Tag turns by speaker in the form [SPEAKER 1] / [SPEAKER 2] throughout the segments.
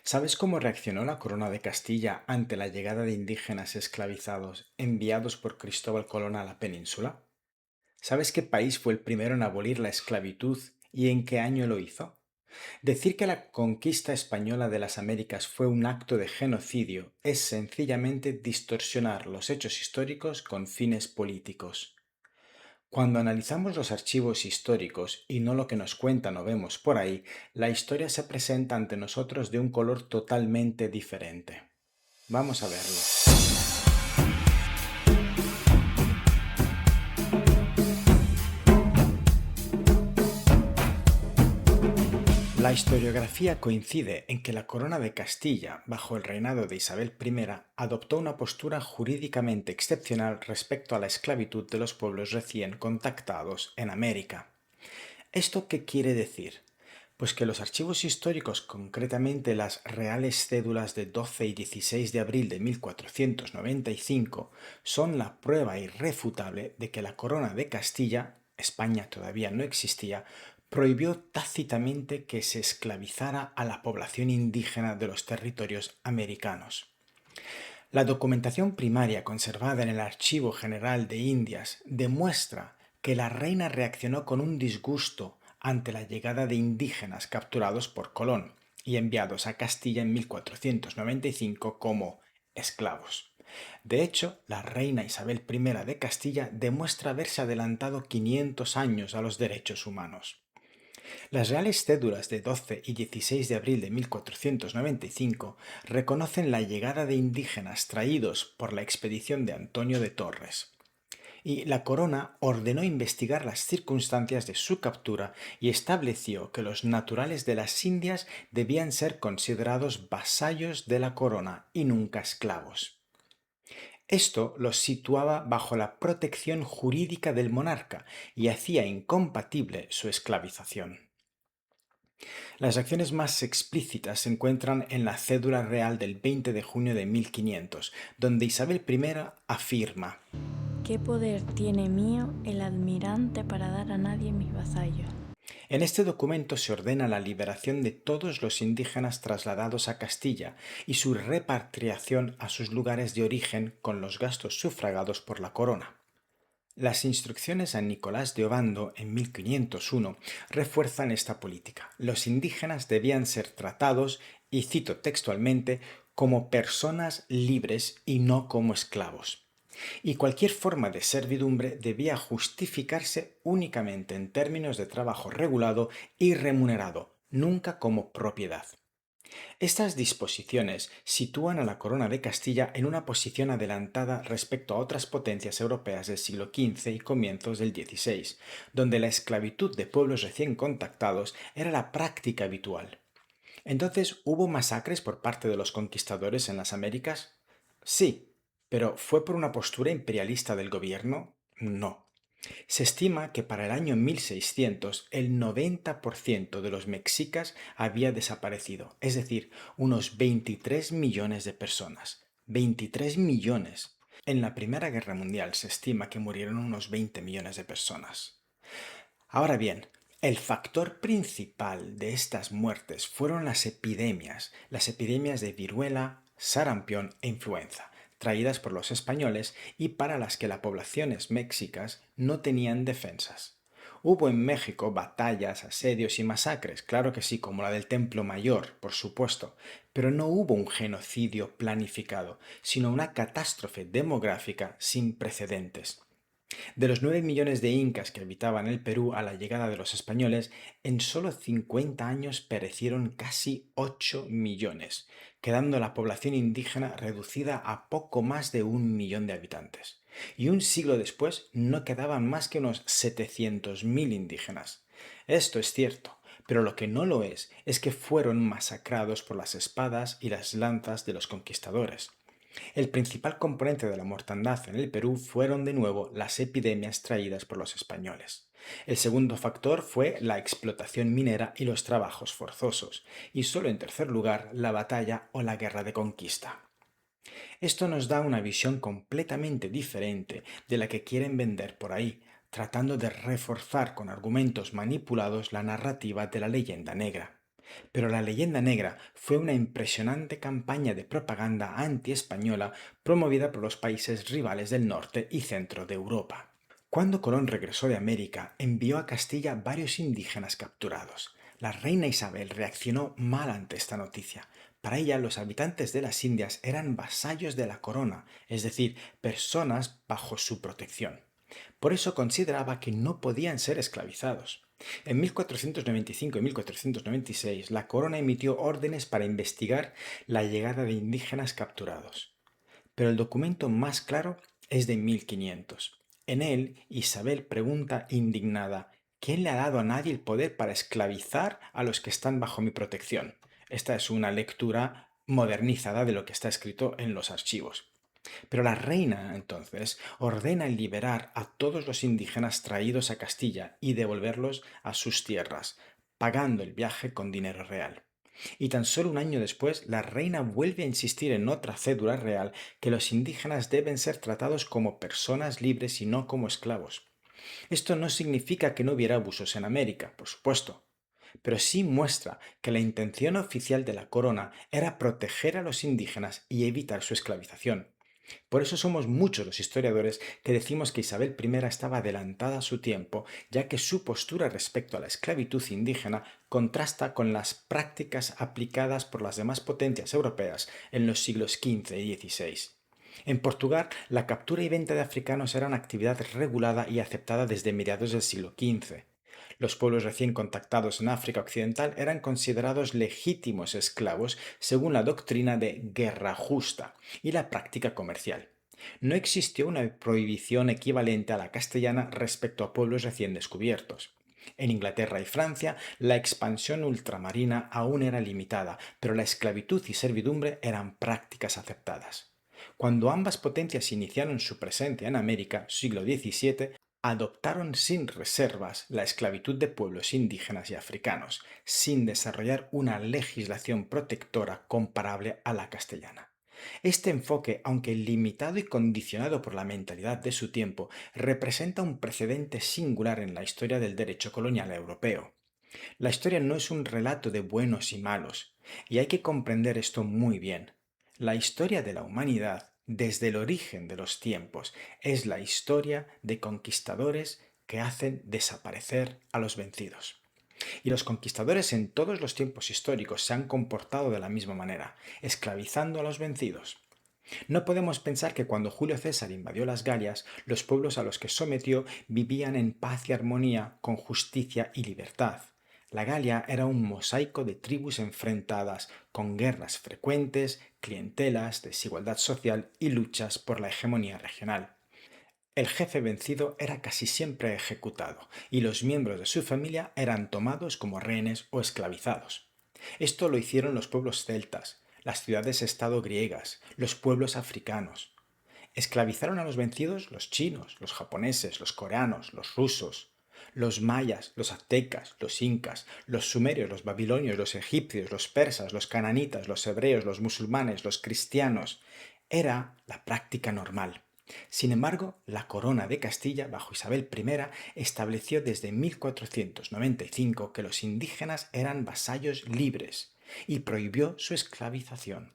[SPEAKER 1] ¿Sabes cómo reaccionó la corona de Castilla ante la llegada de indígenas esclavizados enviados por Cristóbal Colón a la península? ¿Sabes qué país fue el primero en abolir la esclavitud y en qué año lo hizo? Decir que la conquista española de las Américas fue un acto de genocidio es sencillamente distorsionar los hechos históricos con fines políticos. Cuando analizamos los archivos históricos y no lo que nos cuentan o vemos por ahí, la historia se presenta ante nosotros de un color totalmente diferente. Vamos a verlo. La historiografía coincide en que la corona de Castilla, bajo el reinado de Isabel I, adoptó una postura jurídicamente excepcional respecto a la esclavitud de los pueblos recién contactados en América. ¿Esto qué quiere decir? Pues que los archivos históricos, concretamente las reales cédulas de 12 y 16 de abril de 1495, son la prueba irrefutable de que la corona de Castilla, España todavía no existía, prohibió tácitamente que se esclavizara a la población indígena de los territorios americanos. La documentación primaria conservada en el Archivo General de Indias demuestra que la reina reaccionó con un disgusto ante la llegada de indígenas capturados por Colón y enviados a Castilla en 1495 como esclavos. De hecho, la reina Isabel I de Castilla demuestra haberse adelantado 500 años a los derechos humanos. Las reales cédulas de 12 y 16 de abril de 1495 reconocen la llegada de indígenas traídos por la expedición de Antonio de Torres, y la corona ordenó investigar las circunstancias de su captura y estableció que los naturales de las Indias debían ser considerados vasallos de la corona y nunca esclavos. Esto los situaba bajo la protección jurídica del monarca y hacía incompatible su esclavización. Las acciones más explícitas se encuentran en la cédula real del 20 de junio de 1500, donde Isabel I afirma:
[SPEAKER 2] ¿Qué poder tiene mío el admirante para dar a nadie mis vasallos?
[SPEAKER 1] En este documento se ordena la liberación de todos los indígenas trasladados a Castilla y su repatriación a sus lugares de origen con los gastos sufragados por la corona. Las instrucciones a Nicolás de Obando en 1501 refuerzan esta política. Los indígenas debían ser tratados, y cito textualmente, como personas libres y no como esclavos. Y cualquier forma de servidumbre debía justificarse únicamente en términos de trabajo regulado y remunerado, nunca como propiedad. Estas disposiciones sitúan a la Corona de Castilla en una posición adelantada respecto a otras potencias europeas del siglo XV y comienzos del XVI, donde la esclavitud de pueblos recién contactados era la práctica habitual. Entonces, ¿hubo masacres por parte de los conquistadores en las Américas? Sí, pero ¿fue por una postura imperialista del gobierno? No. Se estima que para el año 1600 el 90% de los mexicas había desaparecido, es decir, unos 23 millones de personas. 23 millones. En la Primera Guerra Mundial se estima que murieron unos 20 millones de personas. Ahora bien, el factor principal de estas muertes fueron las epidemias de viruela, sarampión e influenza, traídas por los españoles y para las que las poblaciones mexicas no tenían defensas. Hubo en México batallas, asedios y masacres, claro que sí, como la del Templo Mayor, por supuesto, pero no hubo un genocidio planificado, sino una catástrofe demográfica sin precedentes. De los 9 millones de incas que habitaban el Perú a la llegada de los españoles, en solo 50 años perecieron casi 8 millones, quedando la población indígena reducida a poco más de 1 millón de habitantes. Y un siglo después no quedaban más que unos 700.000 indígenas. Esto es cierto, pero lo que no lo es que fueron masacrados por las espadas y las lanzas de los conquistadores. El principal componente de la mortandad en el Perú fueron de nuevo las epidemias traídas por los españoles. El segundo factor fue la explotación minera y los trabajos forzosos, y solo en tercer lugar la batalla o la guerra de conquista. Esto nos da una visión completamente diferente de la que quieren vender por ahí, tratando de reforzar con argumentos manipulados la narrativa de la leyenda negra. Pero la leyenda negra fue una impresionante campaña de propaganda anti-española promovida por los países rivales del norte y centro de Europa. Cuando Colón regresó de América, envió a Castilla varios indígenas capturados. La reina Isabel reaccionó mal ante esta noticia. Para ella, los habitantes de las Indias eran vasallos de la corona, es decir, personas bajo su protección. Por eso consideraba que no podían ser esclavizados. En 1495 y 1496, la corona emitió órdenes para investigar la llegada de indígenas capturados. Pero el documento más claro es de 1500. En él, Isabel pregunta indignada: ¿quién le ha dado a nadie el poder para esclavizar a los que están bajo mi protección? Esta es una lectura modernizada de lo que está escrito en los archivos. Pero la reina, entonces, ordena liberar a todos los indígenas traídos a Castilla y devolverlos a sus tierras, pagando el viaje con dinero real. Y tan solo un año después, la reina vuelve a insistir en otra cédula real que los indígenas deben ser tratados como personas libres y no como esclavos. Esto no significa que no hubiera abusos en América, por supuesto, pero sí muestra que la intención oficial de la corona era proteger a los indígenas y evitar su esclavización. Por eso somos muchos los historiadores que decimos que Isabel I estaba adelantada a su tiempo, ya que su postura respecto a la esclavitud indígena contrasta con las prácticas aplicadas por las demás potencias europeas en los siglos XV y XVI. En Portugal, la captura y venta de africanos era una actividad regulada y aceptada desde mediados del siglo XV. Los pueblos recién contactados en África Occidental eran considerados legítimos esclavos según la doctrina de guerra justa y la práctica comercial. No existió una prohibición equivalente a la castellana respecto a pueblos recién descubiertos. En Inglaterra y Francia, la expansión ultramarina aún era limitada, pero la esclavitud y servidumbre eran prácticas aceptadas. Cuando ambas potencias iniciaron su presencia en América, siglo XVII, adoptaron sin reservas la esclavitud de pueblos indígenas y africanos, sin desarrollar una legislación protectora comparable a la castellana. Este enfoque, aunque limitado y condicionado por la mentalidad de su tiempo, representa un precedente singular en la historia del derecho colonial europeo. La historia no es un relato de buenos y malos, y hay que comprender esto muy bien. La historia de la humanidad, desde el origen de los tiempos, es la historia de conquistadores que hacen desaparecer a los vencidos. Y los conquistadores en todos los tiempos históricos se han comportado de la misma manera, esclavizando a los vencidos. No podemos pensar que cuando Julio César invadió las Galias, los pueblos a los que sometió vivían en paz y armonía, con justicia y libertad. La Galia era un mosaico de tribus enfrentadas, con guerras frecuentes, clientelas, desigualdad social y luchas por la hegemonía regional. El jefe vencido era casi siempre ejecutado, y los miembros de su familia eran tomados como rehenes o esclavizados. Esto lo hicieron los pueblos celtas, las ciudades-estado griegas, los pueblos africanos. Esclavizaron a los vencidos los chinos, los japoneses, los coreanos, los rusos, los mayas, los aztecas, los incas, los sumerios, los babilonios, los egipcios, los persas, los cananitas, los hebreos, los musulmanes, los cristianos. Era la práctica normal. Sin embargo, la corona de Castilla, bajo Isabel I, estableció desde 1495 que los indígenas eran vasallos libres y prohibió su esclavización.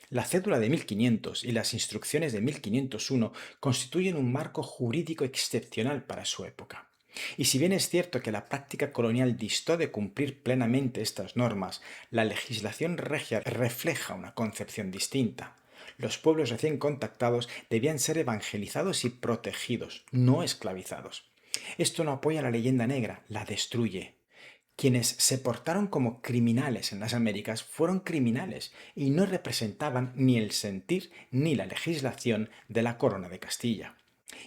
[SPEAKER 1] La cédula de 1500 y las instrucciones de 1501 constituyen un marco jurídico excepcional para su época. Y si bien es cierto que la práctica colonial distó de cumplir plenamente estas normas, la legislación regia refleja una concepción distinta. Los pueblos recién contactados debían ser evangelizados y protegidos, no esclavizados. Esto no apoya la leyenda negra, la destruye. Quienes se portaron como criminales en las Américas fueron criminales y no representaban ni el sentir ni la legislación de la corona de Castilla.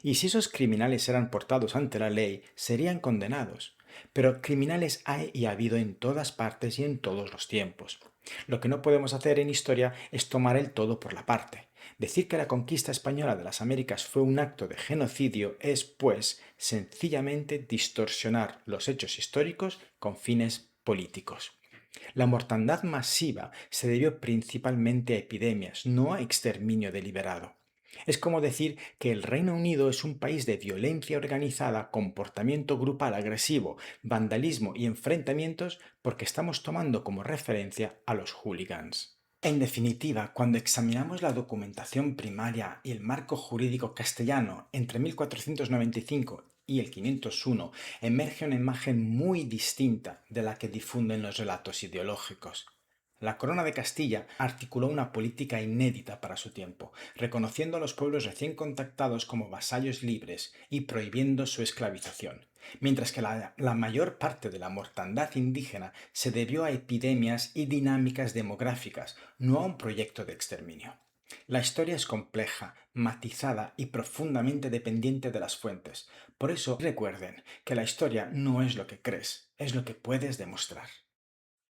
[SPEAKER 1] Y si esos criminales eran portados ante la ley, serían condenados. Pero criminales hay y ha habido en todas partes y en todos los tiempos. Lo que no podemos hacer en historia es tomar el todo por la parte. Decir que la conquista española de las Américas fue un acto de genocidio es, pues, sencillamente distorsionar los hechos históricos con fines políticos. La mortandad masiva se debió principalmente a epidemias, no a exterminio deliberado. Es como decir que el Reino Unido es un país de violencia organizada, comportamiento grupal agresivo, vandalismo y enfrentamientos porque estamos tomando como referencia a los hooligans. En definitiva, cuando examinamos la documentación primaria y el marco jurídico castellano entre 1495 y el 501, emerge una imagen muy distinta de la que difunden los relatos ideológicos. La Corona de Castilla articuló una política inédita para su tiempo, reconociendo a los pueblos recién contactados como vasallos libres y prohibiendo su esclavización, mientras que la mayor parte de la mortandad indígena se debió a epidemias y dinámicas demográficas, no a un proyecto de exterminio. La historia es compleja, matizada y profundamente dependiente de las fuentes. Por eso recuerden que la historia no es lo que crees, es lo que puedes demostrar.